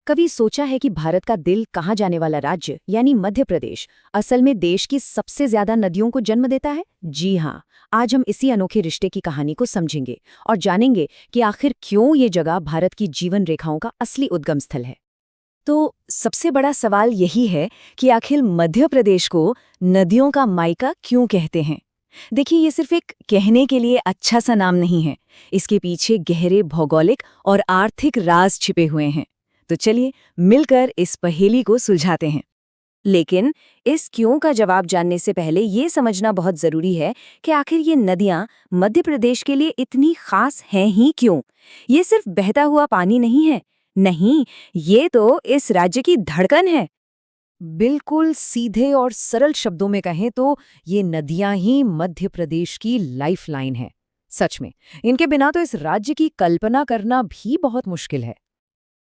कभी सोचा है कि भारत का दिल कहाँ जाने वाला राज्य यानी मध्य प्रदेश असल में देश की सबसे ज्यादा नदियों को जन्म देता है? जी हाँ, आज हम इसी अनोखे रिश्ते की कहानी को समझेंगे और जानेंगे कि आखिर क्यों ये जगह भारत की जीवन रेखाओं का असली उद्गम स्थल है। तो सबसे बड़ा सवाल यही है कि आखिर मध्य प्रदेश को नदियों का मायका क्यों कहते हैं। देखिए, ये सिर्फ एक कहने के लिए अच्छा सा नाम नहीं है। इसके पीछे गहरे भौगोलिक और आर्थिक राज छिपे हुए हैं। तो चलिए मिलकर इस पहेली को सुलझाते हैं। लेकिन इस क्यों का जवाब जानने से पहले ये समझना बहुत जरूरी है कि आखिर ये नदियां मध्य प्रदेश के लिए इतनी खास हैं ही क्यों। ये सिर्फ बहता हुआ पानी नहीं है, नहीं, ये तो इस राज्य की धड़कन है। बिल्कुल सीधे और सरल शब्दों में कहें तो ये नदियां ही मध्य प्रदेश की लाइफलाइन है। सच में, इनके बिना तो इस राज्य की कल्पना करना भी बहुत मुश्किल है।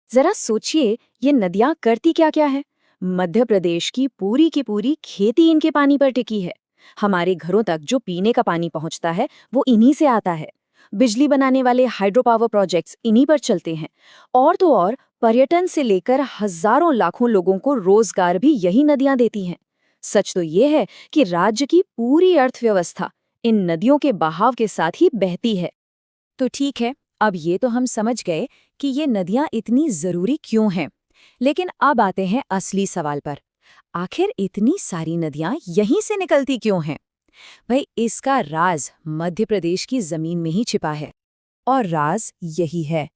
जरा सोचिए, ये नदियां करती क्या क्या है। मध्य प्रदेश की पूरी खेती इनके पानी पर टिकी है। हमारे घरों तक जो पीने का पानी पहुंचता है वो इन्हीं से आता है। बिजली बनाने वाले हाइड्रो पावर प्रोजेक्ट्स इन्हीं पर चलते हैं। और तो और पर्यटन से लेकर हजारों लाखों लोगों को रोजगार भी यही नदियां देती हैं। सच तो ये है कि राज्य की पूरी अर्थव्यवस्था इन नदियों के बहाव के साथ ही बहती है। तो ठीक है, अब ये तो हम समझ गए कि ये नदियां इतनी जरूरी क्यों हैं। लेकिन अब आते हैं असली सवाल पर। आखिर इतनी सारी नदियां यहीं से निकलती क्यों हैं? भाई, इसका राज मध्य प्रदेश की जमीन में ही छिपा है। और राज यही है,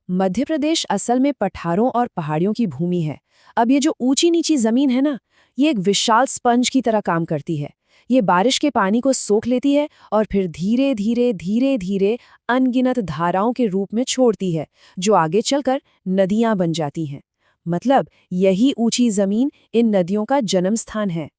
मध्य प्रदेश असल में पठारों और पहाड़ियों की भूमि है। अब ये जो ऊंची नीची जमीन है ना, ये एक विशाल स्पंज की तरह काम करती है। ये बारिश के पानी को सोख लेती है और फिर धीरे धीरे अनगिनत धाराओं के रूप में छोड़ती है, जो आगे चलकर नदियां बन जाती हैं। मतलब यही ऊंची जमीन इन नदियों का जन्म स्थान है।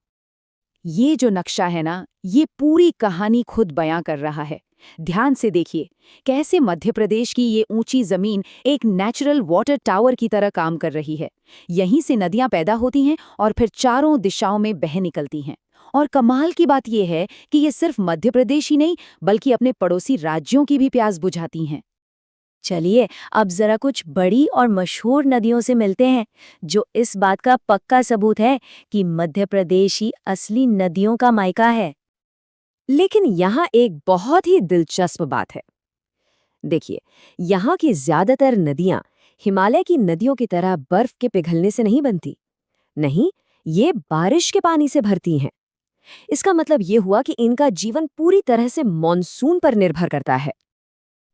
ये जो नक्शा है ना, ये पूरी कहानी खुद बयां कर रहा है। ध्यान से देखिए, कैसे मध्य प्रदेश की ये ऊंची जमीन एक नेचुरल वाटर टावर की तरह काम कर रही है। यहीं से नदियां पैदा होती हैं और फिर चारों दिशाओं में बह निकलती हैं। और कमाल की बात यह है कि ये सिर्फ मध्य प्रदेश ही नहीं, बल्कि अपने पड़ोसी राज्यों की भी प्यास बुझाती हैं। चलिए अब जरा कुछ बड़ी और मशहूर नदियों से मिलते हैं, जो इस बात का पक्का सबूत है कि मध्य प्रदेश ही असली नदियों का मायका है। लेकिन यहाँ एक बहुत ही दिलचस्प बात है। देखिए, यहाँ की ज्यादातर नदियाँ हिमालय की नदियों की तरह बर्फ के पिघलने से नहीं बनती। नहीं, ये बारिश के पानी से भरती हैं। इसका मतलब ये हुआ कि इनका जीवन पूरी तरह से मॉनसून पर निर्भर करता है।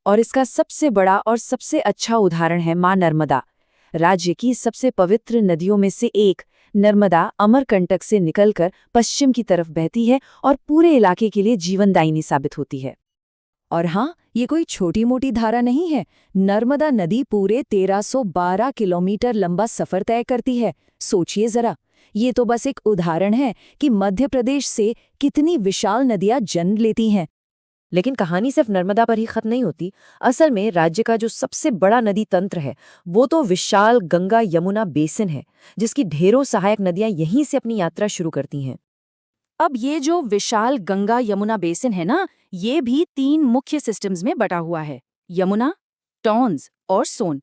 और इसका सबसे बड़ा और सबसे अच्छा उदाहरण है मां नर्मदा। राज्य की सबसे पवित्र नदियों में से एक नर्मदा अमरकंटक से निकलकर पश्चिम की तरफ बहती है और पूरे इलाके के लिए जीवनदायिनी साबित होती है। और हाँ, ये कोई छोटी मोटी धारा नहीं है। नर्मदा नदी पूरे 1312 किलोमीटर लंबा सफर तय करती है। सोचिए जरा, ये तो बस एक उदाहरण है कि मध्य प्रदेश से कितनी विशाल नदियां जन्म लेती हैं। लेकिन कहानी सिर्फ नर्मदा पर ही खत्म नहीं होती। असल में राज्य का जो सबसे बड़ा नदी तंत्र है, वो तो विशाल गंगा यमुना बेसिन है, जिसकी ढेरों सहायक नदियां यहीं से अपनी यात्रा शुरू करती हैं। अब ये जो विशाल गंगा यमुना बेसिन है ना, ये भी 3 मुख्य सिस्टम्स में बटा हुआ है: यमुना, टॉन्स और सोन।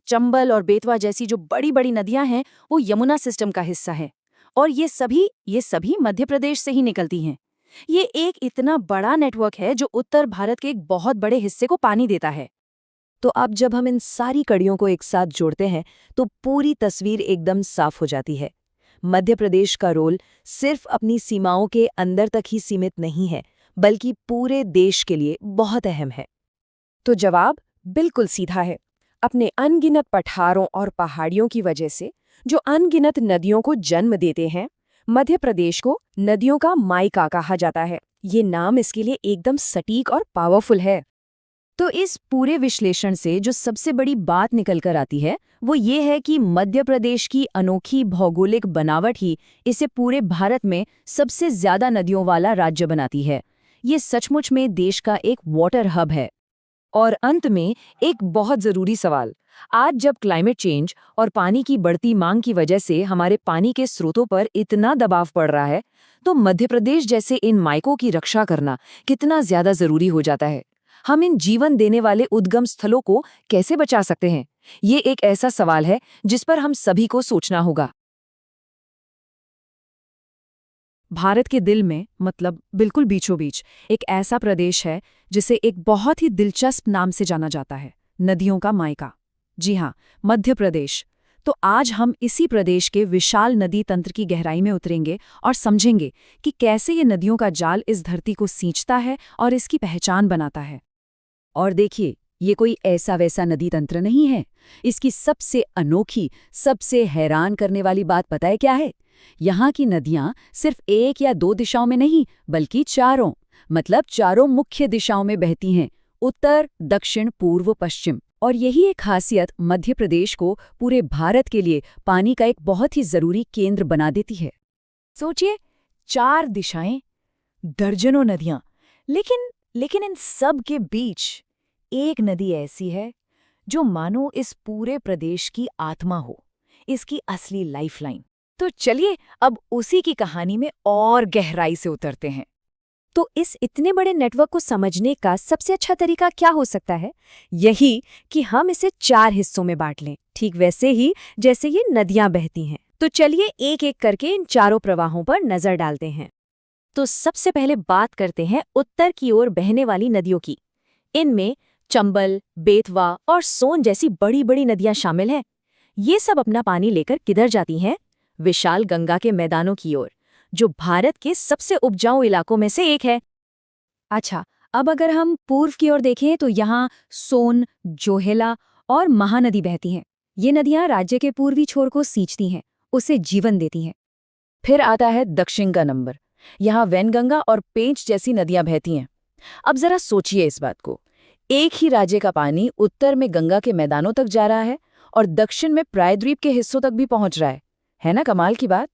चंबल और बेतवा जैसी जो बड़ी बड़ी नदियां हैं, वो यमुना सिस्टम का हिस्सा है। और ये सभी मध्य प्रदेश से ही निकलती हैं। ये एक इतना बड़ा नेटवर्क है जो उत्तर भारत के एक बहुत बड़े हिस्से को पानी देता है। तो अब जब हम इन सारी कड़ियों को एक साथ जोड़ते हैं तो पूरी तस्वीर एकदम साफ हो जाती है। मध्य प्रदेश का रोल सिर्फ अपनी सीमाओं के अंदर तक ही सीमित नहीं है, बल्कि पूरे देश के लिए बहुत अहम है। तो जवाब बिल्कुल सीधा है। अपने अनगिनत पठारों और पहाड़ियों की वजह से जो अनगिनत नदियों को जन्म देते हैं, मध्य प्रदेश को नदियों का मायका कहा जाता है। ये नाम इसके लिए एकदम सटीक और पावरफुल है। तो इस पूरे विश्लेषण से जो सबसे बड़ी बात निकल कर आती है, वो ये है कि मध्य प्रदेश की अनोखी भौगोलिक बनावट ही इसे पूरे भारत में सबसे ज्यादा नदियों वाला राज्य बनाती है। ये सचमुच में देश का एक वाटर हब है। और अंत में एक बहुत जरूरी सवाल, आज जब क्लाइमेट चेंज और पानी की बढ़ती मांग की वजह से हमारे पानी के स्रोतों पर इतना दबाव पड़ रहा है, तो मध्य प्रदेश जैसे इन मायकों की रक्षा करना कितना ज्यादा जरूरी हो जाता है। हम इन जीवन देने वाले उद्गम स्थलों को कैसे बचा सकते हैं? ये एक ऐसा सवाल है जिस पर हम सभी को सोचना होगा। भारत के दिल में, मतलब बिल्कुल बीचों बीच, एक ऐसा प्रदेश है जिसे एक बहुत ही दिलचस्प नाम से जाना जाता है, नदियों का मायका। जी हाँ, मध्य प्रदेश। तो आज हम इसी प्रदेश के विशाल नदी तंत्र की गहराई में उतरेंगे और समझेंगे कि कैसे ये नदियों का जाल इस धरती को सींचता है और इसकी पहचान बनाता है। और देखिए, ये कोई ऐसा वैसा नदी तंत्र नहीं है। इसकी सबसे अनोखी, सबसे हैरान करने वाली बात पता है क्या है? यहाँ की नदियाँ सिर्फ एक या दो दिशाओं में नहीं, बल्कि चारों, मतलब चारों मुख्य दिशाओं में बहती हैं, उत्तर, दक्षिण, पूर्व, पश्चिम। और यही एक खासियत मध्य प्रदेश को पूरे भारत के लिए पानी का एक बहुत ही जरूरी केंद्र बना देती है। सोचिए, 4 दिशाएं, दर्जनों नदियां, लेकिन इन सब के बीच एक नदी ऐसी है जो मानो इस पूरे प्रदेश की आत्मा हो, इसकी असली लाइफलाइन। तो चलिए अब उसी की कहानी में और गहराई से उतरते हैं। तो इस इतने बड़े नेटवर्क को समझने का सबसे अच्छा तरीका क्या हो सकता है? यही कि हम इसे 4 हिस्सों में बांट लें, ठीक वैसे ही जैसे ये नदियां बहती हैं। तो चलिए एक एक करके इन चारों प्रवाहों पर नजर डालते हैं। तो सबसे पहले बात करते हैं उत्तर की ओर बहने वाली नदियों की। इनमें चंबल, बेतवा और सोन जैसी बड़ी बड़ी नदियां शामिल हैं। ये सब अपना पानी लेकर किधर जाती हैं? विशाल गंगा के मैदानों की ओर, जो भारत के सबसे उपजाऊ इलाकों में से एक है। अच्छा, अब अगर हम पूर्व की ओर देखें तो यहाँ सोन, जोहेला और महानदी बहती हैं। ये नदियाँ राज्य के पूर्वी छोर को सींचती हैं, उसे जीवन देती हैं। फिर आता है दक्षिण का नंबर। यहाँ वैनगंगा और पेंच जैसी नदियाँ बहती हैं। अब जरा सोचिए इस बात को, एक ही राज्य का पानी उत्तर में गंगा के मैदानों तक जा रहा है और दक्षिण में प्रायद्वीप के हिस्सों तक भी पहुंच रहा है ना कमाल की बात?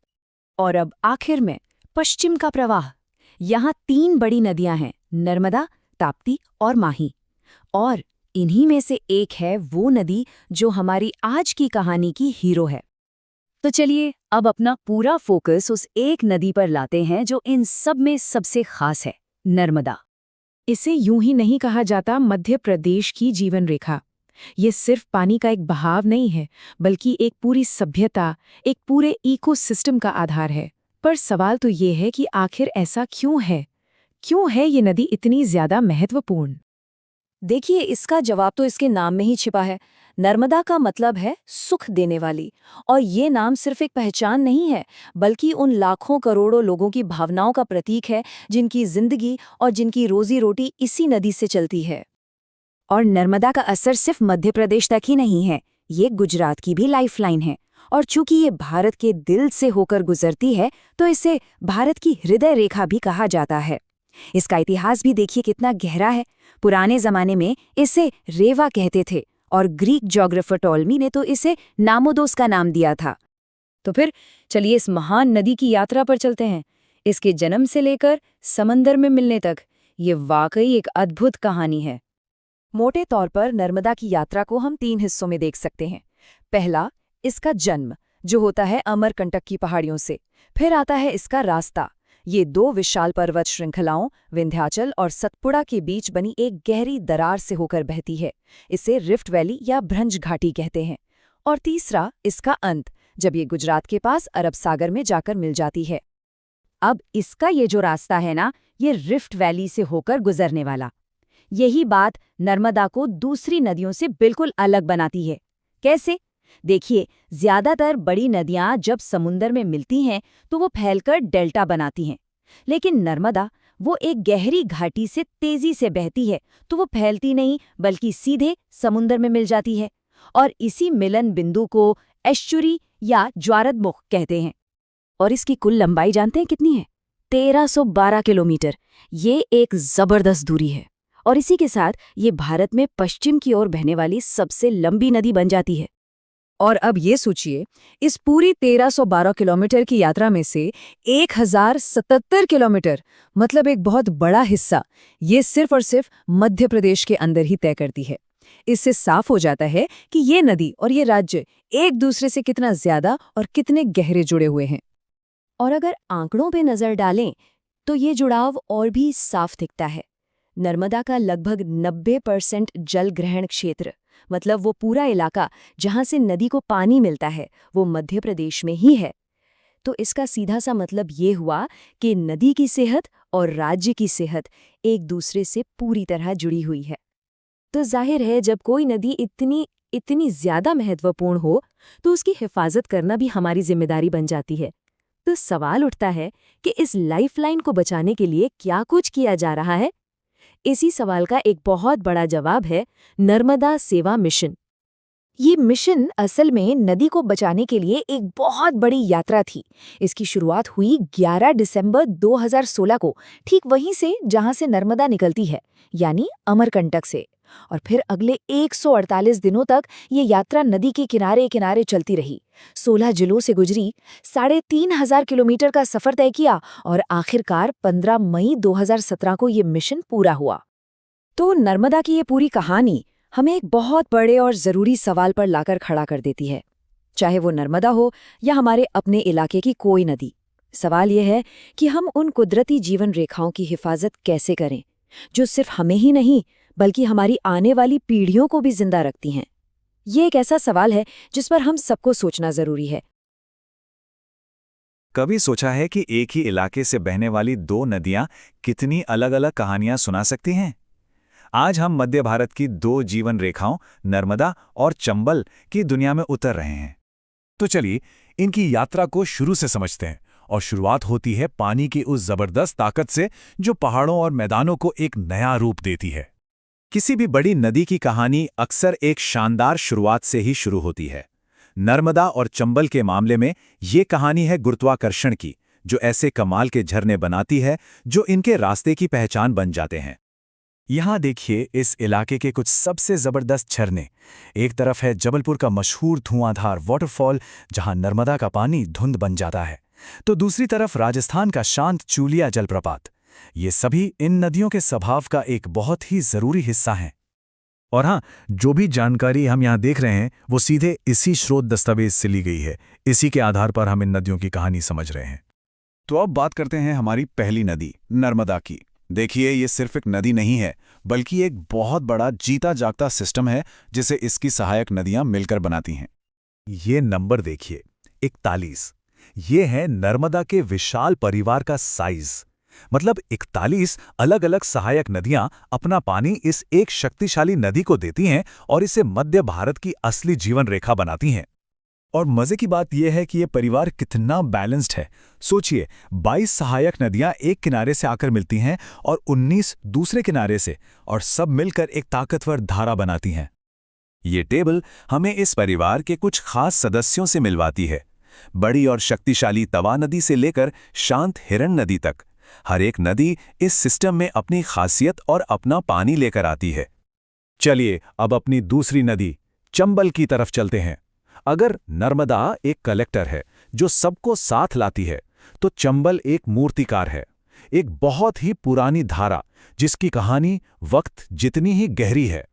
और अब आखिर में पश्चिम का प्रवाह। यहाँ 3 बड़ी नदियां हैं, नर्मदा, ताप्ती और माही। और इन्हीं में से एक है वो नदी जो हमारी आज की कहानी की हीरो है। तो चलिए अब अपना पूरा फोकस उस एक नदी पर लाते हैं जो इन सब में सबसे खास है, नर्मदा। इसे यूं ही नहीं कहा जाता मध्य प्रदेश की जीवन रेखा। ये सिर्फ पानी का एक बहाव नहीं है, बल्कि एक पूरी सभ्यता, एक पूरे इकोसिस्टम का आधार है। पर सवाल तो ये है कि आखिर ऐसा क्यों है? क्यों है ये नदी इतनी ज्यादा महत्वपूर्ण? देखिए, इसका जवाब तो इसके नाम में ही छिपा है। नर्मदा का मतलब है सुख देने वाली। और ये नाम सिर्फ एक पहचान नहीं है, बल्कि उन लाखों करोड़ों लोगों की भावनाओं का प्रतीक है जिनकी जिंदगी और जिनकी रोजी रोटी इसी नदी से चलती है। और नर्मदा का असर सिर्फ मध्य प्रदेश तक ही नहीं है, ये गुजरात की भी लाइफलाइन है। और चूंकि ये भारत के दिल से होकर गुजरती है, तो इसे भारत की हृदय रेखा भी कहा जाता है। इसका इतिहास भी देखिए कितना गहरा है। पुराने जमाने में इसे रेवा कहते थे और ग्रीक ज्योग्राफर टॉलमी ने तो इसे नामोदोस का नाम दिया था। तो फिर चलिए इस महान नदी की यात्रा पर चलते हैं। इसके जन्म से लेकर समंदर में मिलने तक ये वाकई एक अद्भुत कहानी है। मोटे तौर पर नर्मदा की यात्रा को हम 3 हिस्सों में देख सकते हैं। पहला, इसका जन्म, जो होता है अमरकंटक की पहाड़ियों से। फिर आता है इसका रास्ता। ये 2 विशाल पर्वत श्रृंखलाओं, विंध्याचल और सतपुड़ा के बीच बनी एक गहरी दरार से होकर बहती है। इसे रिफ्ट वैली या भ्रंज घाटी कहते हैं। और तीसरा, इसका अंत, जब ये गुजरात के पास अरब सागर में जाकर मिल जाती है। अब इसका ये जो रास्ता है ना, ये रिफ्ट वैली से होकर गुजरने वाला। यही बात नर्मदा को दूसरी नदियों से बिल्कुल अलग बनाती है। कैसे? देखिए, ज्यादातर बड़ी नदियां जब समुंदर में मिलती हैं तो वो फैलकर डेल्टा बनाती हैं। लेकिन नर्मदा, वो एक गहरी घाटी से तेजी से बहती है, तो वो फैलती नहीं बल्कि सीधे समुंदर में मिल जाती है। और इसी मिलन बिंदु को एस्चुरी या ज्वारदमुख कहते हैं। और इसकी कुल लंबाई जानते हैं कितनी है? 1312 किलोमीटर। ये एक जबरदस्त दूरी है। और इसी के साथ ये भारत में पश्चिम की ओर बहने वाली सबसे लंबी नदी बन जाती है। और अब ये सोचिए, इस पूरी 1312 किलोमीटर की यात्रा में से 1077 किलोमीटर, मतलब एक बहुत बड़ा हिस्सा, ये सिर्फ और सिर्फ मध्य प्रदेश के अंदर ही तय करती है। इससे साफ हो जाता है कि ये नदी और ये राज्य एक दूसरे से कितना ज्यादा और कितने गहरे जुड़े हुए हैं। और अगर आंकड़ों पे नजर डालें तो ये जुड़ाव और भी साफ दिखता है। नर्मदा का लगभग 90% जल ग्रहण क्षेत्र, मतलब वो पूरा इलाका जहां से नदी को पानी मिलता है वो मध्य प्रदेश में ही है। तो इसका सीधा सा मतलब ये हुआ कि नदी की सेहत और राज्य की सेहत एक दूसरे से पूरी तरह जुड़ी हुई है। तो जाहिर है जब कोई नदी इतनी इतनी ज्यादा महत्वपूर्ण हो तो उसकी हिफाजत करना भी हमारी जिम्मेदारी बन जाती है। तो सवाल उठता है कि इस लाइफलाइन को बचाने के लिए क्या कुछ किया जा रहा है? इसी सवाल का एक बहुत बड़ा जवाब है नर्मदा सेवा मिशन। ये मिशन असल में नदी को बचाने के लिए एक बहुत बड़ी यात्रा थी। इसकी शुरुआत हुई 11 दिसंबर 2016 को, ठीक वहीं से जहां से नर्मदा निकलती है, यानी अमरकंटक से। और फिर अगले 148 दिनों तक ये यात्रा नदी के किनारे किनारे चलती रही। 16 जिलों से गुजरी, 3,500 किलोमीटर का सफर तय किया और आखिरकार 15 मई 2017 को ये मिशन पूरा हुआ। तो नर्मदा की ये पूरी कहानी हमें एक बहुत बड़े और ज़रूरी सवाल पर लाकर खड़ा कर देती है। चाहे वो नर्मदा हो या हमारे अपने इलाके की कोई नदी, सवाल ये है कि हम उन कुदरती जीवन रेखाओं की हिफाजत कैसे करें जो सिर्फ हमें ही नहीं बल्कि हमारी आने वाली पीढ़ियों को भी जिंदा रखती हैं। ये एक ऐसा सवाल है जिस पर हम सबको सोचना जरूरी है। कभी सोचा है कि एक ही इलाके से बहने वाली दो नदियां कितनी अलग-अलग कहानियां सुना सकती हैं? आज हम मध्य भारत की दो जीवन रेखाओं नर्मदा और चंबल की दुनिया में उतर रहे हैं। तो चलिए इनकी यात्रा को शुरू से समझते हैं। और शुरुआत होती है पानी की उस जबरदस्त ताकत से जो पहाड़ों और मैदानों को एक नया रूप देती है। किसी भी बड़ी नदी की कहानी अक्सर एक शानदार शुरुआत से ही शुरू होती है। नर्मदा और चंबल के मामले में ये कहानी है गुरुत्वाकर्षण की, जो ऐसे कमाल के झरने बनाती है जो इनके रास्ते की पहचान बन जाते हैं। यहाँ देखिए इस इलाके के कुछ सबसे जबरदस्त झरने। एक तरफ है जबलपुर का मशहूर धुआंधार वाटरफॉल जहां नर्मदा का पानी धुंध बन जाता है, तो दूसरी तरफ राजस्थान का शांत चूलिया जलप्रपात। ये सभी इन नदियों के स्वभाव का एक बहुत ही जरूरी हिस्सा हैं। और हाँ, जो भी जानकारी हम यहाँ देख रहे हैं वो सीधे इसी स्रोत दस्तावेज से ली गई है। इसी के आधार पर हम इन नदियों की कहानी समझ रहे हैं। तो अब बात करते हैं हमारी पहली नदी नर्मदा की। देखिए, ये सिर्फ एक नदी नहीं है बल्कि एक बहुत बड़ा जीता जागता सिस्टम है जिसे इसकी सहायक नदियां मिलकर बनाती हैं। ये नंबर देखिए 41। ये है नर्मदा के विशाल परिवार का साइज। मतलब 41 अलग अलग सहायक नदियां अपना पानी इस एक शक्तिशाली नदी को देती हैं और इसे मध्य भारत की असली जीवन रेखा बनाती हैं। और मजे की बात यह है कि ये परिवार कितना बैलेंस्ड है। सोचिए, 22 सहायक नदियां एक किनारे से आकर मिलती हैं और 19 दूसरे किनारे से, और सब मिलकर एक ताकतवर धारा बनाती हैं। ये टेबल हमें इस परिवार के कुछ खास सदस्यों से मिलवाती है। बड़ी और शक्तिशाली तवा नदी से लेकर शांत हिरण नदी तक, हर एक नदी इस सिस्टम में अपनी खासियत और अपना पानी लेकर आती है। चलिए अब अपनी दूसरी नदी चंबल की तरफ चलते हैं। अगर नर्मदा एक कलेक्टर है जो सबको साथ लाती है, तो चंबल एक मूर्तिकार है, एक बहुत ही पुरानी धारा जिसकी कहानी वक्त जितनी ही गहरी है।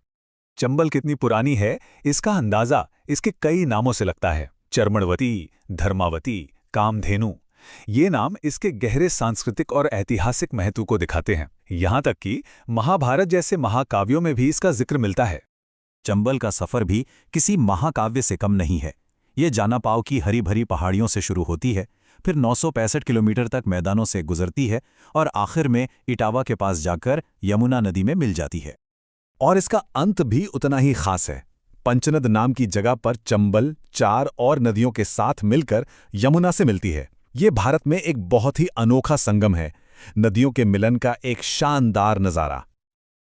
चंबल कितनी पुरानी है इसका अंदाजा इसके कई नामों से लगता है। चर्मणवती, धर्मावती, कामधेनु, ये नाम इसके गहरे सांस्कृतिक और ऐतिहासिक महत्व को दिखाते हैं। यहाँ तक कि महाभारत जैसे महाकाव्यों में भी इसका जिक्र मिलता है। चंबल का सफर भी किसी महाकाव्य से कम नहीं है। ये जानापाव की हरी भरी पहाड़ियों से शुरू होती है, फिर 965 किलोमीटर तक मैदानों से गुजरती है और आखिर में इटावा के पास जाकर यमुना नदी में मिल जाती है। और इसका अंत भी उतना ही खास है। पंचनद नाम की जगह पर चंबल 4 और नदियों के साथ मिलकर यमुना से मिलती है। ये भारत में एक बहुत ही अनोखा संगम है, नदियों के मिलन का एक शानदार नज़ारा।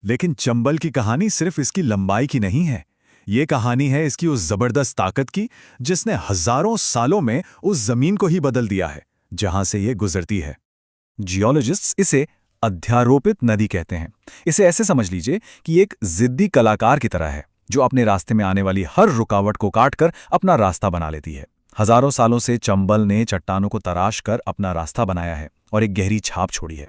लेकिन चंबल की कहानी सिर्फ इसकी लंबाई की नहीं है। ये कहानी है इसकी उस जबरदस्त ताकत की जिसने हजारों सालों में उस जमीन को ही बदल दिया है जहां से ये गुजरती है। जियोलॉजिस्ट्स इसे अध्यारोपित नदी कहते हैं। इसे ऐसे समझ लीजिए कि एक जिद्दी कलाकार की तरह है जो अपने रास्ते में आने वाली हर रुकावट को काटकर अपना रास्ता बना लेती है। हजारों सालों से चंबल ने चट्टानों को तराश कर अपना रास्ता बनाया है और एक गहरी छाप छोड़ी है।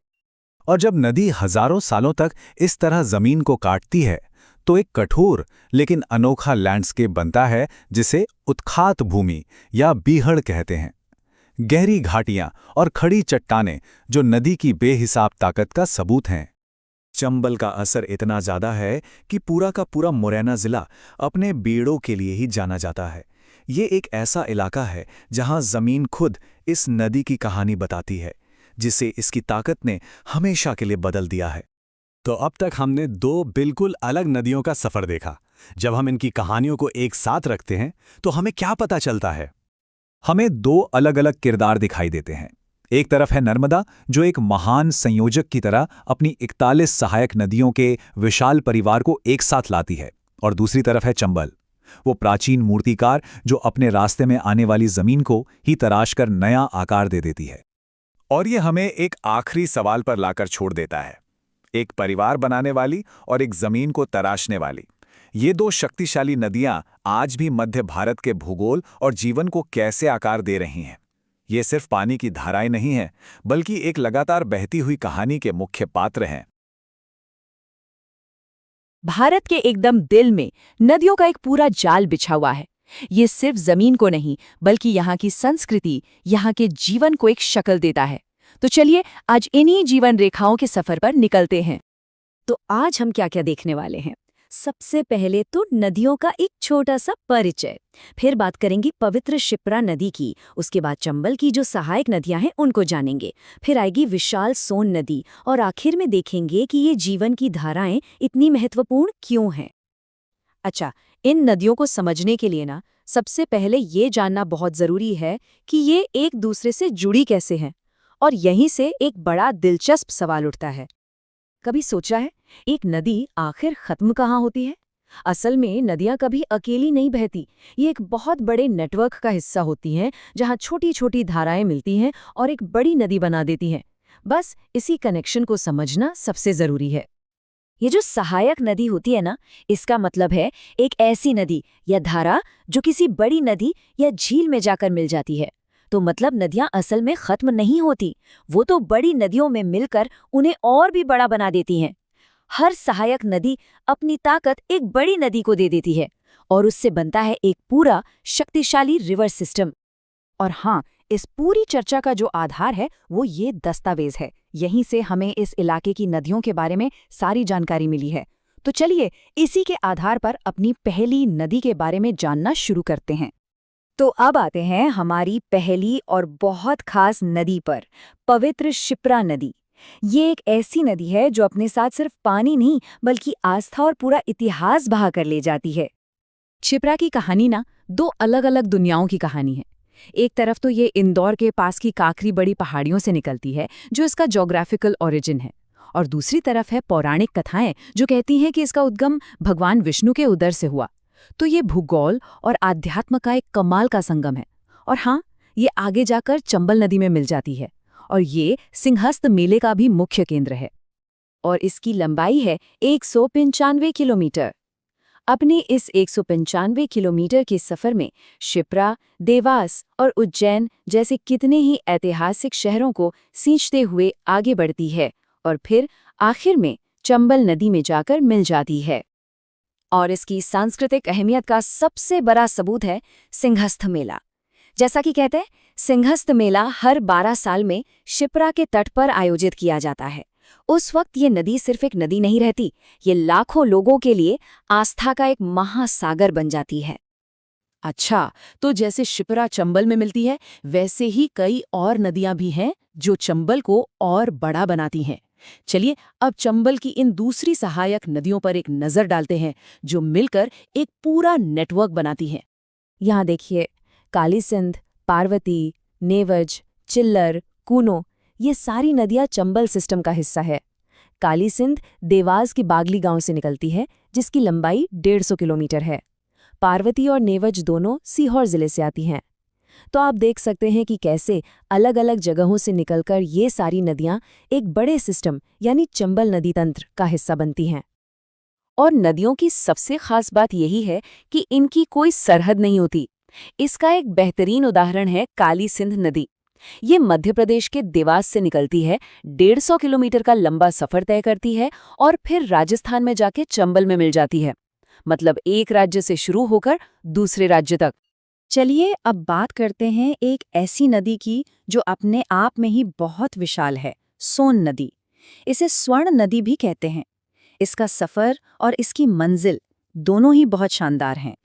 और जब नदी हजारों सालों तक इस तरह जमीन को काटती है तो एक कठोर लेकिन अनोखा लैंडस्केप बनता है जिसे उत्खात भूमि या बीहड़ कहते हैं। गहरी घाटियां और खड़ी चट्टानें जो नदी की बेहिसाब ताकत का सबूत हैं। चंबल का असर इतना ज्यादा है कि पूरा का पूरा मुरैना जिला अपने बेड़ों के लिए ही जाना जाता है। ये एक ऐसा इलाका है जहां जमीन खुद इस नदी की कहानी बताती है, जिसे इसकी ताकत ने हमेशा के लिए बदल दिया है। तो अब तक हमने दो बिल्कुल अलग नदियों का सफर देखा। जब हम इनकी कहानियों को एक साथ रखते हैं तो हमें क्या पता चलता है? हमें दो अलग अलग किरदार दिखाई देते हैं। एक तरफ है नर्मदा, जो एक महान संयोजक की तरह अपनी 41 सहायक नदियों के विशाल परिवार को एक साथ लाती है, और दूसरी तरफ है चंबल, वो प्राचीन मूर्तिकार जो अपने रास्ते में आने वाली जमीन को ही तराश कर नया आकार दे देती है। और ये हमें एक आखिरी सवाल पर लाकर छोड़ देता है, एक परिवार बनाने वाली और एक जमीन को तराशने वाली। ये दो शक्तिशाली नदियां आज भी मध्य भारत के भूगोल और जीवन को कैसे आकार दे रही हैं। ये सिर्फ पानी की धाराएं नहीं हैं, बल्कि एक लगातार बहती हुई कहानी के मुख्य पात्र हैं। भारत के एकदम दिल में नदियों का एक पूरा जाल बिछा हुआ है। ये सिर्फ जमीन को नहीं, बल्कि यहाँ की संस्कृति, यहाँ के जीवन को एक शक्ल देता है। तो चलिए आज इन्हीं जीवन रेखाओं के सफर पर निकलते हैं। तो आज हम क्या क्या देखने वाले हैं? सबसे पहले तो नदियों का एक छोटा सा परिचय, फिर बात करेंगे पवित्र शिप्रा नदी की, उसके बाद चंबल की जो सहायक नदियां हैं उनको जानेंगे, फिर आएगी विशाल सोन नदी, और आखिर में देखेंगे कि ये जीवन की धाराएं इतनी महत्वपूर्ण क्यों हैं। अच्छा, इन नदियों को समझने के लिए ना सबसे पहले ये जानना बहुत जरूरी है कि ये एक दूसरे से जुड़ी कैसे हैं, और यहीं से एक बड़ा दिलचस्प सवाल उठता है। कभी सोचा है एक नदी आखिर खत्म कहाँ होती है? असल में नदियां कभी अकेली नहीं बहती, ये एक बहुत बड़े नेटवर्क का हिस्सा होती हैं जहां छोटी छोटी धाराएं मिलती हैं और एक बड़ी नदी बना देती हैं। बस इसी कनेक्शन को समझना सबसे जरूरी है। ये जो सहायक नदी होती है ना, इसका मतलब है एक ऐसी नदी या धारा जो किसी बड़ी नदी या झील में जाकर मिल जाती है। तो मतलब नदियां असल में खत्म नहीं होती, वो तो बड़ी नदियों में मिलकर उन्हें और भी बड़ा बना देती हैं। हर सहायक नदी अपनी ताकत एक बड़ी नदी को दे देती है और उससे बनता है एक पूरा शक्तिशाली रिवर सिस्टम। और हाँ, इस पूरी चर्चा का जो आधार है वो ये दस्तावेज है। यहीं से हमें इस इलाके की नदियों के बारे में सारी जानकारी मिली है। तो चलिए इसी के आधार पर अपनी पहली नदी के बारे में जानना शुरू करते हैं। तो अब आते हैं हमारी पहली और बहुत खास नदी पर, पवित्र शिप्रा नदी। ये एक ऐसी नदी है जो अपने साथ सिर्फ पानी नहीं बल्कि आस्था और पूरा इतिहास बहा कर ले जाती है। शिप्रा की कहानी ना दो अलग अलग दुनियाओं की कहानी है। एक तरफ तो ये इंदौर के पास की काकरी बड़ी पहाड़ियों से निकलती है जो इसका ज्योग्राफिकल ओरिजिन है, और दूसरी तरफ है पौराणिक कथाएं जो कहती हैं कि इसका उद्गम भगवान विष्णु के उदर से हुआ। तो ये भूगोल और आध्यात्म का एक कमाल का संगम है। और हाँ, ये आगे जाकर चंबल नदी में मिल जाती है और ये सिंहस्थ मेले का भी मुख्य केंद्र है। और इसकी लंबाई है 195 किलोमीटर। अपने इस 195 किलोमीटर के सफर में शिप्रा, देवास और उज्जैन जैसे कितने ही ऐतिहासिक शहरों को सींचते हुए आगे बढ़ती है और फिर आखिर में चंबल नदी में जाकर मिल जाती है। और इसकी सांस्कृतिक अहमियत का सबसे बड़ा सबूत है सिंहस्थ मेला। जैसा कि कहते हैं, सिंहस्थ मेला हर 12 साल में शिप्रा के तट पर आयोजित किया जाता है। उस वक्त ये नदी सिर्फ एक नदी नहीं रहती, ये लाखों लोगों के लिए आस्था का एक महासागर बन जाती है। अच्छा, तो जैसे शिप्रा चंबल में मिलती है, वैसे ही कई और नदियां भी हैं जो चंबल को और बड़ा बनाती हैं। चलिए अब चंबल की इन दूसरी सहायक नदियों पर एक नजर डालते हैं जो मिलकर एक पूरा नेटवर्क बनाती हैं। यहाँ देखिए, काली सिंध, पार्वती, नेवज, चिल्लर, कूनो, ये सारी नदियां चंबल सिस्टम का हिस्सा है। काली सिंध देवास के बागली गांव से निकलती है जिसकी लंबाई 150 किलोमीटर है। पार्वती और नेवज दोनों सीहोर जिले से आती हैं। तो आप देख सकते हैं कि कैसे अलग अलग जगहों से निकलकर ये सारी नदियां एक बड़े सिस्टम यानी चंबल नदी तंत्र का हिस्सा बनती हैं। और नदियों की सबसे खास बात यही है कि इनकी कोई सरहद नहीं होती। इसका एक बेहतरीन उदाहरण है काली सिंध नदी। ये मध्य प्रदेश के देवास से निकलती है, 150 किलोमीटर का लंबा सफर तय करती है और फिर राजस्थान में जाके चंबल में मिल जाती है। मतलब एक राज्य से शुरू होकर दूसरे राज्य तक। चलिए अब बात करते हैं एक ऐसी नदी की जो अपने आप में ही बहुत विशाल है, सोन नदी। इसे स्वर्ण नदी भी कहते हैं। इसका सफर और इसकी मंजिल दोनों ही बहुत शानदार हैं।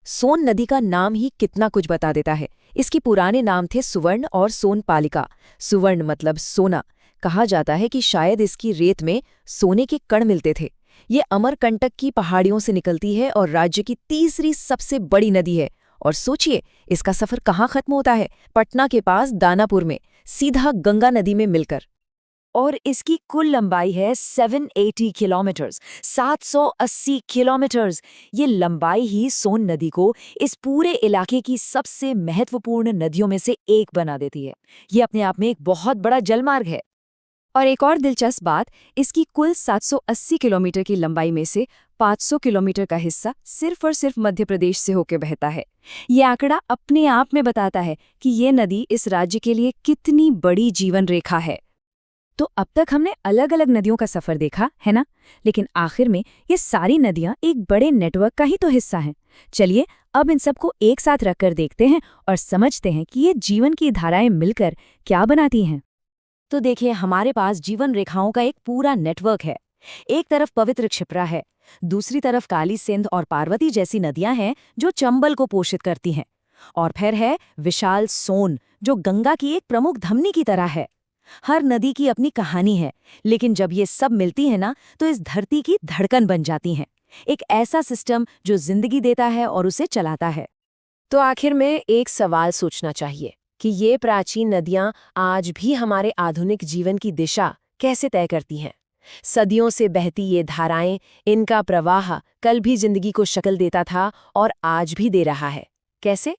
सोन नदी का नाम ही कितना कुछ बता देता है। इसके पुराने नाम थे सुवर्ण और सोनपालिका। सुवर्ण मतलब सोना। कहा जाता है कि शायद इसकी रेत में सोने के कण मिलते थे। ये अमरकंटक की पहाड़ियों से निकलती है और राज्य की तीसरी सबसे बड़ी नदी है। और सोचिए, इसका सफर कहाँ खत्म होता है? पटना के पास दानापुर में, सीधा गंगा नदी में मिलकर। और इसकी कुल लंबाई है 780 किलोमीटर्स, 780 किलोमीटर्स। ये लंबाई ही सोन नदी को इस पूरे इलाके की सबसे महत्वपूर्ण नदियों में से एक बना देती है। ये अपने आप में एक बहुत बड़ा जलमार्ग है। और एक और दिलचस्प बात, इसकी कुल 780 किलोमीटर की लंबाई में से 500 किलोमीटर का हिस्सा सिर्फ और सिर्फ मध्य प्रदेश से होकर बहता है। ये आंकड़ा अपने आप में बताता है कि ये नदी इस राज्य के लिए कितनी बड़ी जीवन रेखा है। तो अब तक हमने अलग अलग नदियों का सफर देखा है ना, लेकिन आखिर में ये सारी नदियां एक बड़े नेटवर्क का ही तो हिस्सा हैं। चलिए अब इन सबको एक साथ रखकर देखते हैं और समझते हैं कि ये जीवन की धाराएं मिलकर क्या बनाती हैं। तो देखिए, हमारे पास जीवन रेखाओं का एक पूरा नेटवर्क है। एक तरफ पवित्र क्षिप्रा है, दूसरी तरफ काली सिंध और पार्वती जैसी नदियां हैं जो चंबल को पोषित करती हैं। और फिर है विशाल सोन, जो गंगा की एक प्रमुख धमनी की तरह है। हर नदी की अपनी कहानी है, लेकिन जब ये सब मिलती है ना, तो इस धरती की धड़कन बन जाती हैं। एक ऐसा सिस्टम जो जिंदगी देता है और उसे चलाता है। तो आखिर में एक सवाल सोचना चाहिए कि ये प्राचीन नदियां आज भी हमारे आधुनिक जीवन की दिशा कैसे तय करती हैं? सदियों से बहती ये धाराएं, इनका प्रवाह कल भी जिंदगी को शक्ल देता था और आज भी दे रहा है। कैसे?